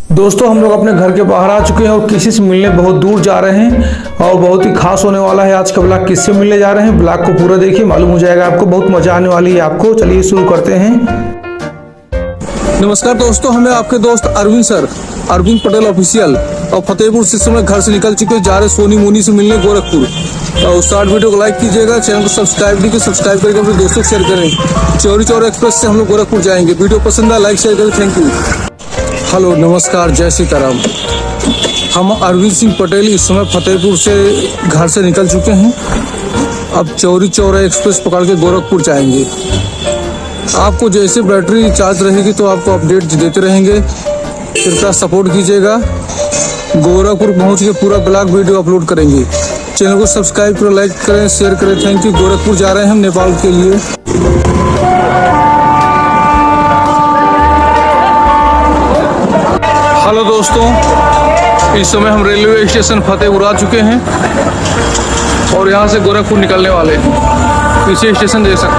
दोस्तों हम लोग अपने घर के बाहर आ चुके हैं और किसी से मिलने बहुत दूर जा रहे हैं और बहुत ही खास होने वाला है आज का ब्लॉग। किससे मिलने जा रहे हैं ब्लॉग को पूरा देखिए, मालूम हो जाएगा आपको, बहुत मजा आने वाली है आपको। चलिए शुरू करते हैं। नमस्कार दोस्तों, हमें आपके दोस्त अरविंद सर, अरविंद पटेल ऑफिशियल और फतेहपुर से समय घर से निकल चुके, जा रहे सोनी मोनी से मिलने गोरखपुर। और स्टार्ट वीडियो को लाइक कीजिएगा, चैनल को सब्सक्राइब कीजिए, सब्सक्राइब करके अपने दोस्तों को शेयर करें। चौरी चौरा एक्सप्रेस से हम लोग गोरखपुर जाएंगे। वीडियो पसंद आए लाइक शेयर करें, थैंक यू। हेलो नमस्कार, जय सीताराम। हम अरविंद सिंह पटेल इस समय फतेहपुर से घर से निकल चुके हैं। अब चौरी चौरा एक्सप्रेस पकड़ के गोरखपुर जाएंगे। आपको जैसे बैटरी चार्ज रहेगी तो आपको अपडेट देते रहेंगे, कृपया सपोर्ट कीजिएगा। गोरखपुर पहुंच के पूरा ब्लॉग वीडियो अपलोड करेंगे। चैनल को सब्सक्राइब करें, लाइक करें, शेयर करें, थैंक यू। गोरखपुर जा रहे हैं हम नेपाल के लिए। हेलो दोस्तों, इस समय हम रेलवे स्टेशन फतेहपुर आ चुके हैं और यहाँ से गोरखपुर निकलने वाले हैं। पीछे स्टेशन देख सकते हैं।